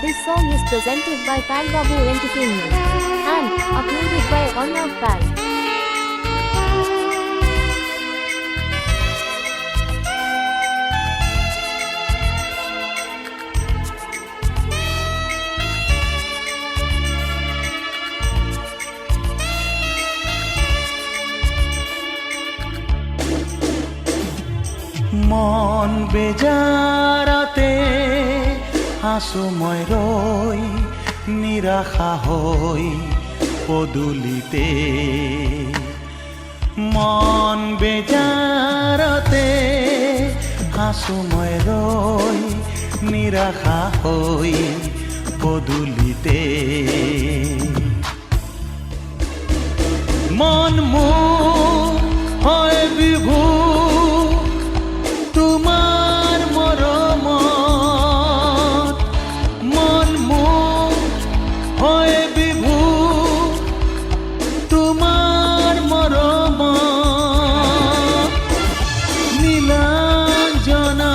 This song is presented by Palbabu Entertainment and uploaded by Arnav Pal. মন বেজাৰাতে আছো মই ৰৈ নিৰাশা হৈ পদূলিতে। মন বেজাৰতে আছো মই ৰৈ নিৰাশা হৈ পদূলিতে। মন মোৰ হয় বিভু তোমাৰ মৰমত। মন মোৰ হয় বিভু তোমাৰ মৰমত। নীলাঞ্জনা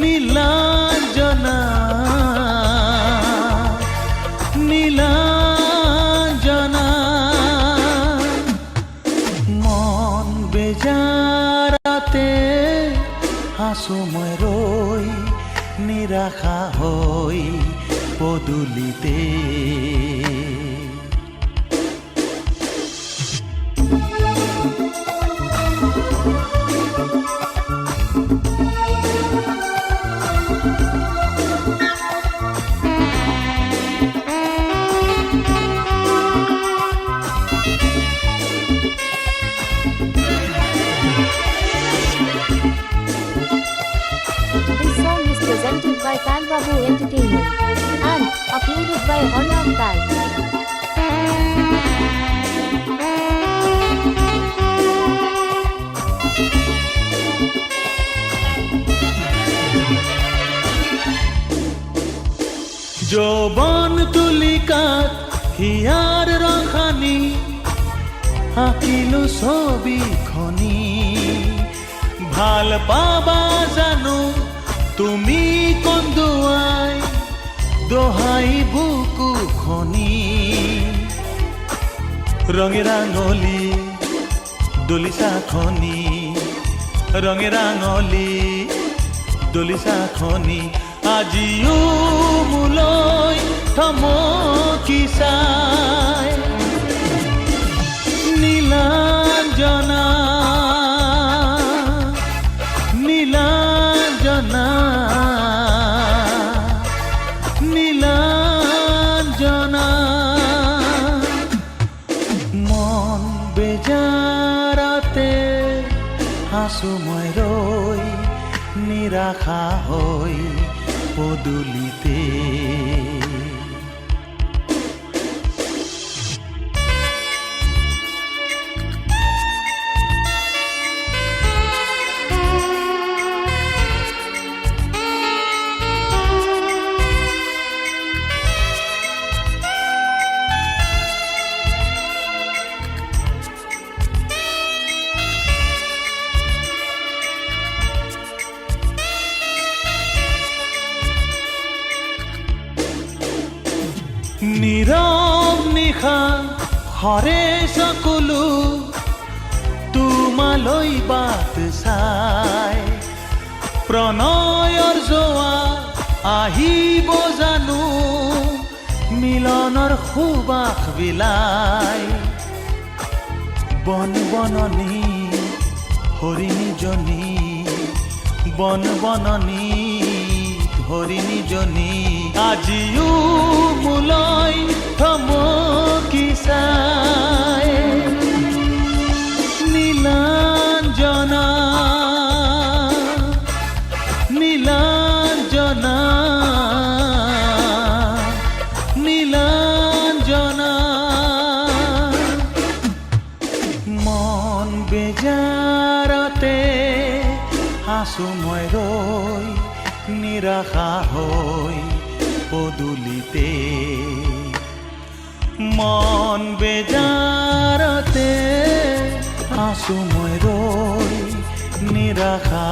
নীলাঞ্জনা নীলাঞ্জনা মন বেজাৰাতে আছো মই ৰৈ নিৰাশা হৈ পদূলিতে। This song is presented by Palbabu Entertainment and uploaded by Arnav Pal. যৌবন তুলিকাত হিয়াৰ ৰখানি আঁকিলো ছবিখনি। ভাল পাবা জানো তুমি কন্দুৱাই দোহাই বুকুখনি। ৰঙে ৰাঙলী দলিচাখনি ৰঙে ৰাঙলী দলিচাখনি আজিও মোলৈ থমকি চাই। নীলাঞ্জনা নীলাঞ্জনা নীলাঞ্জনা মন বেজাৰাতে আছো মই ৰৈ নিৰাশা হৈ পদূলিতে। নীৰৱ নিশা হৰে চকুলো তোমালৈ বাট চাই। প্ৰণয়ৰ জোৱা আহিব জানো মিলনৰ সুবাস বিলাই। বন বননি হৰিণীজনী বন বননি হৰিণীজনী আজিও মোলৈ থমকি চাই। নীলাঞ্জনা নীলাঞ্জনা নীলাঞ্জনা মন বেজাৰতে আছো মই ৰৈ নিৰাশা হৈ পদূলিতে। মন বেজাৰতে আছো মই ৰৈ নিৰাশা